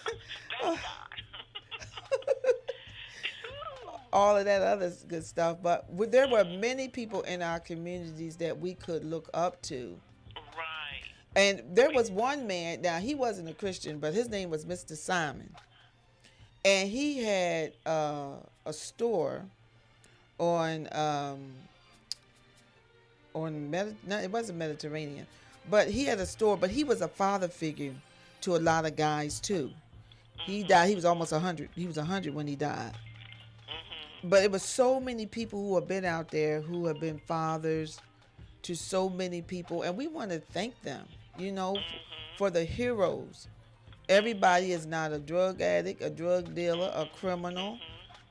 all of that other good stuff. But there were many people in our communities that we could look up to. Right. And there was one man, now he wasn't a Christian, but his name was Mr. Simon. And he had a store on no, it wasn't Mediterranean, but he had a store, but he was a father figure to a lot of guys too. He died, he was almost 100. He was 100 when he died. But it was so many people who have been out there who have been fathers to so many people, and we want to thank them, you know, for the heroes. Everybody is not a drug addict, a drug dealer, a criminal.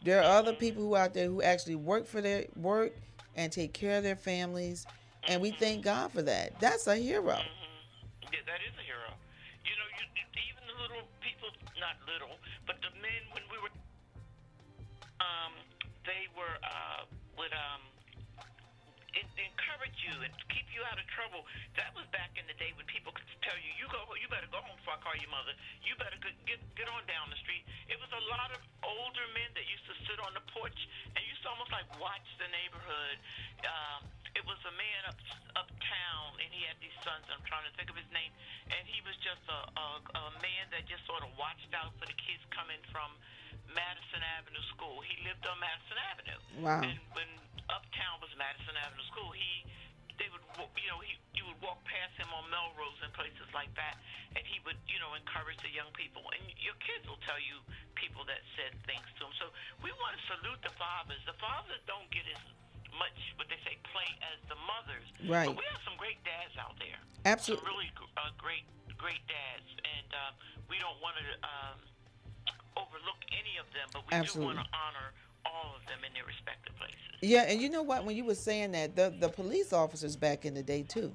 There are other people who out there who actually work for their work and take care of their families, and we thank God for that. That's a hero. Yeah, that is a hero. You know, even the little people, not little, but the men when we were, they were would encourage you and keep you out of trouble. That was back in the day when people could tell you, you better go home before I call your mother. You better get on down the street. It was a lot of older men that used to sit on the porch and used to almost like watch the neighborhood. It was a man uptown, and he had these sons. I'm trying to think of his name, and he was just a man that just sort of watched out for the kids coming from Madison Avenue School. He lived on Madison Avenue. Wow. And when uptown was Madison Avenue School, you would walk past him on Melrose and places like that, and he would, encourage the young people. And your kids will tell you people that said things to him. So we want to salute the fathers. The fathers don't get as much, what they say, play as the mothers. Right. But we have some great dads out there. Absolutely. Some really great dads, and we don't want to overlook any of them, but we do want to honor all of them in their respective places. Yeah, and you know what? When you were saying that, the police officers back in the day too,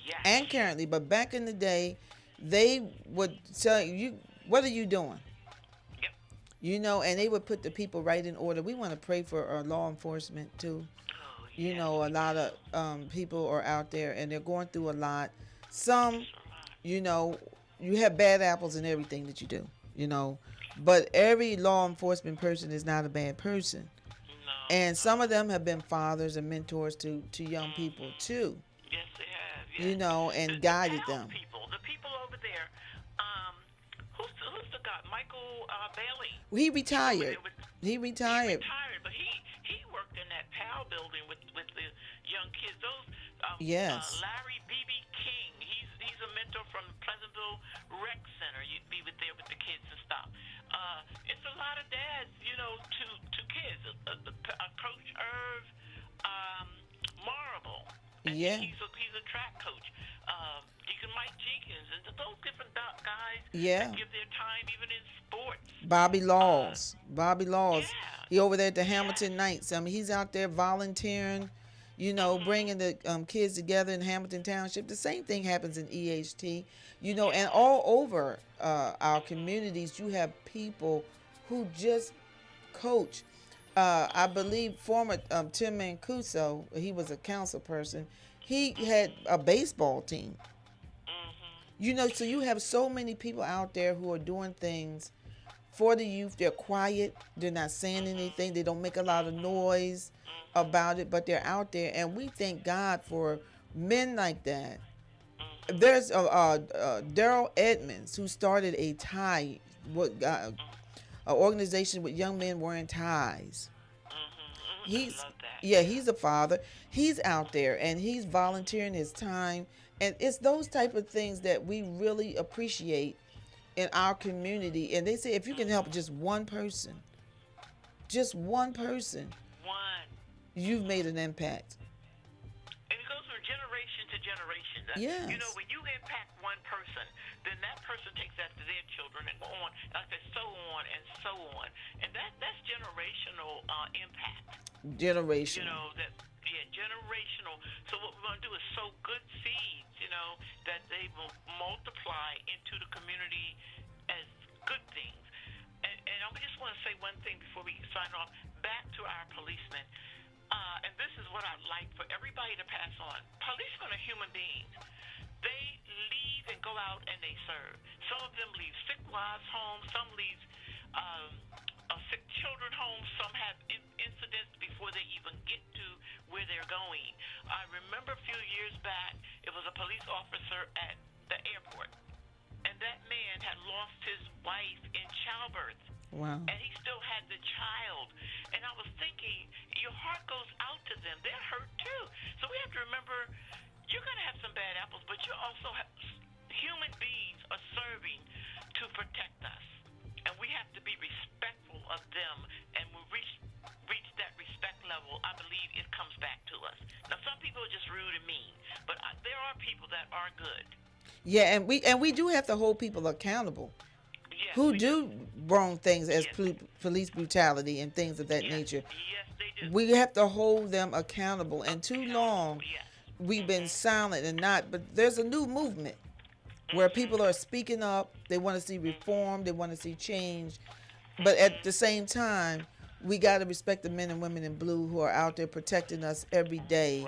yes, and currently, but back in the day, they would tell you, "What are you doing?" Yep. You know, and they would put the people right in order. We want to pray for our law enforcement too. Oh, you know, a lot of people are out there and they're going through a lot. Some, you know, you have bad apples in everything that you do. You know, but every law enforcement person is not a bad person. No. And some of them have been fathers and mentors to young people too. Yes, they have. Yes. You know, and guided them. The people over there. Who's the guy? Michael Bailey. He retired. He retired. But he worked in that PAL building with the young kids. Those yes. Larry B.B. King. He's a mentor from Pleasantville Rec Center. You'd be there with the kids and stuff. It's a lot of dads, to kids. Coach Irv Marable. Yeah. He's a track coach. Deacon Mike Jenkins, and those different guys yeah. that give their time even in sports. Bobby Laws. Yeah. He over there at the Hamilton Knights. I mean, he's out there volunteering, bringing the kids together in Hamilton Township. The same thing happens in EHT, and all over our communities, you have people who just coach. I believe former Tim Mancuso, he was a council person, he had a baseball team. So you have so many people out there who are doing things for the youth. They're quiet. They're not saying anything. They don't make a lot of noise about it, but they're out there. And we thank God for men like that. There's Daryl Edmonds, who started a tie, an organization with young men wearing ties. He's a father. He's out there and he's volunteering his time. And it's those type of things that we really appreciate in our community. And they say if you can help just one person, you've made an impact. And it goes from generation to generation. Yes. When you impact one person, then that person takes that to their children and on, like I said, so on and so on. And that's generational impact. Generational. Generational eternal. So what we're going to do is sow good seeds, that they will multiply into the community as good things. And I just want to say one thing before we sign off. Back to our policemen. And this is what I'd like for everybody to pass on. Policemen are human beings. They leave and go out and they serve. Some of them leave sick wives home. Some leave sick children home. Some have incidents before they even get to where they're going. I remember a few years back, it was a police officer at the airport. And that man had lost his wife in childbirth. Wow. And he still had the child. And I was thinking, your heart goes out to them. They're hurt too. So we have to remember, you're going to have some bad apples, but you also have human beings are serving to protect us. And we have to be respectful of them. And we reach that respect level, I believe it comes back to us. Now, some people are just rude and mean, but there are people that are good. Yeah, and we do have to hold people accountable. Yes, who do wrong things as police brutality and things of that nature. Yes, they do. We have to hold them accountable. And too long, we've been silent and not. But there's a new movement where people are speaking up. They want to see reform. They want to see change. But at the same time, we got to respect the men and women in blue who are out there protecting us every day,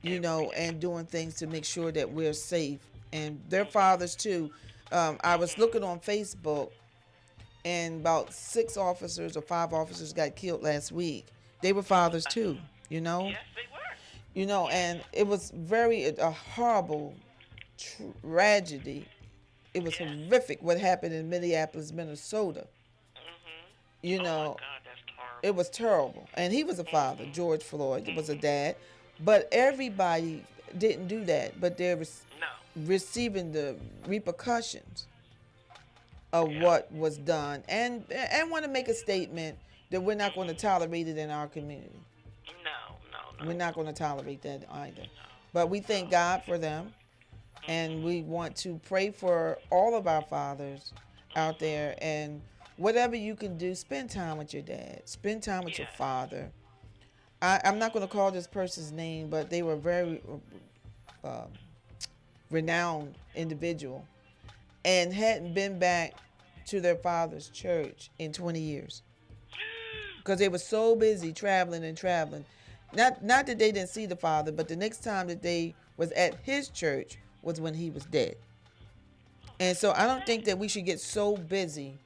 and doing things to make sure that we're safe. And their fathers, too. I was looking on Facebook, and about 6 officers or 5 officers got killed last week. They were fathers, too, Yes, they were. And it was a horrible tragedy. It was horrific what happened in Minneapolis, Minnesota. Oh, my God, that's horrible. It was terrible. And he was a father. George Floyd was a dad. But everybody didn't do that. But they're receiving the repercussions of what was done. And want to make a statement that we're not going to tolerate it in our community. No. We're not going to tolerate that either. But we thank God for them. And we want to pray for all of our fathers out there. And whatever you can do, spend time with your dad. Spend time with your father. I'm not going to call this person's name, but they were very renowned individual and hadn't been back to their father's church in 20 years because they were so busy traveling. Not that they didn't see the father, but the next time that they was at his church was when he was dead. And so I don't think that we should get so busy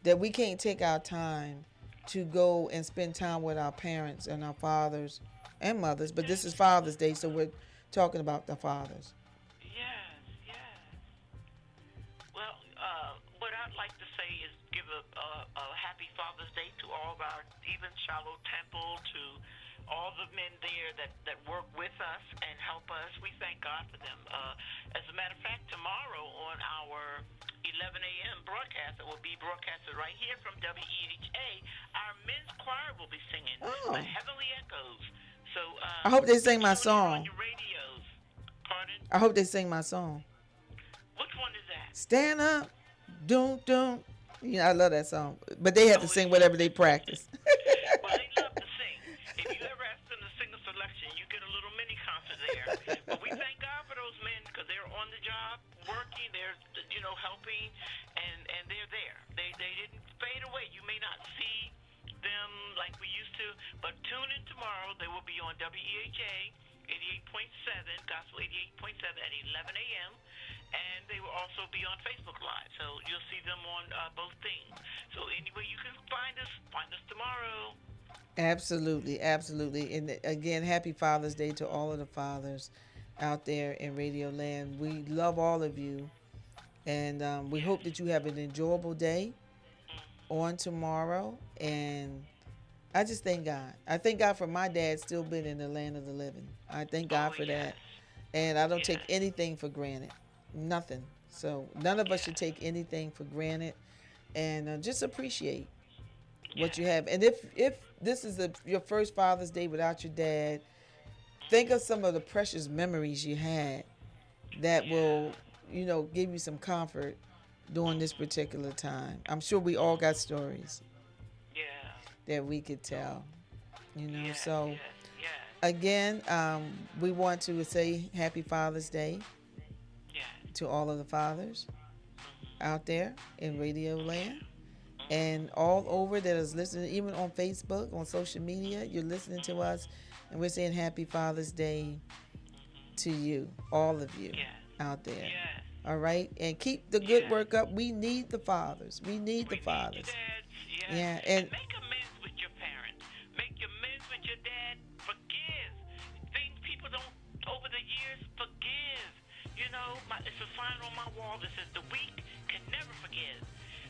that we can't take our time to go and spend time with our parents and our fathers and mothers. But this is Father's Day, so we're talking about the fathers. Yes. Well, what I'd like to say is give a happy Father's Day to all of our, even Shiloh Temple, to all the men there that work with us and help us. We thank God for them. As a matter of fact, tomorrow on our 11 a.m. broadcast that will be broadcasted right here from WEHA, our men's choir will be singing the Heavenly Echoes. So I hope they sing my song. On your radios. Pardon? I hope they sing my song. Which one is that? Stand up, doom. I love that song. But they have to sing whatever they practice. Well, they love to sing. If you ever ask them to sing a selection, you get a little mini concert there. But we thank God for those men because they're on the job, working, they're helping, and they're there. They didn't fade away. You may not see them like we used to, but tune in tomorrow. They will be on WEHA 88.7, Gospel 88.7 at 11 a.m. And they will also be on Facebook Live. So you'll see them on both things. So anyway you can find us tomorrow. Absolutely. And again, happy Father's Day to all of the fathers out there in Radio Land. We love all of you. And we hope that you have an enjoyable day on tomorrow. And I just thank God. I thank God for my dad still being in the land of the living. I thank God for that. And I don't take anything for granted. Nothing. So none of us should take anything for granted. And just appreciate what you have. And if this is your first Father's Day without your dad, think of some of the precious memories you had that will, give you some comfort during this particular time. I'm sure we all got stories that we could tell, so again, we want to say Happy Father's Day to all of the fathers out there in Radio Land and all over that is listening, even on Facebook, on social media. You're listening to us, and we're saying Happy Father's Day to you, all of you out there. All right? And keep the good work up. We need the fathers. We need the fathers. Yeah, and make amends with your parents. Make amends with your dad. Forgive. Things people don't, over the years, forgive. You know, it's a sign on my wall that says the weak can never forgive.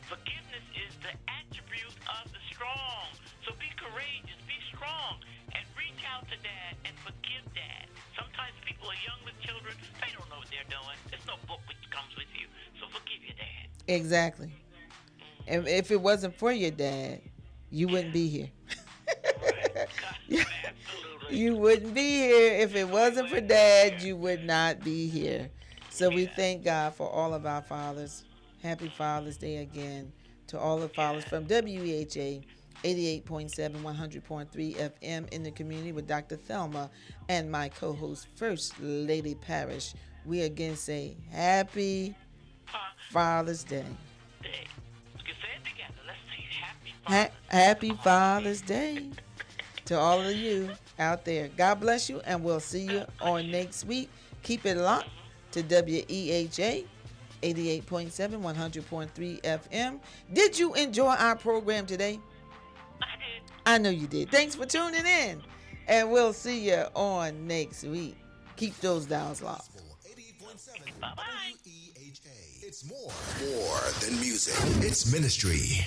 Forgiveness is the attribute of the strong. So be courageous, be strong, and reach out to dad and forgive dad. Sometimes people are young with children. They don't know what they're doing. There's no book which comes with you. So forgive your dad. exactly. And if it wasn't for your dad, you wouldn't be here. You wouldn't be here. If it wasn't for dad, you would not be here. So we thank God for all of our fathers. Happy Father's Day again to all the fathers from WEHA 88.7, 100.3 FM in the community with Dr. Thelma and my co-host, First Lady Parrish. We again say Happy Father's Day. Happy Father's Day to all of you out there. God bless you, and we'll see you on next week. Keep it locked to WEHA 88.7, 100.3 FM. Did you enjoy our program today? I did. I know you did. Thanks for tuning in, and we'll see you on next week. Keep those dials locked. Bye-bye. It's more than music. It's ministry.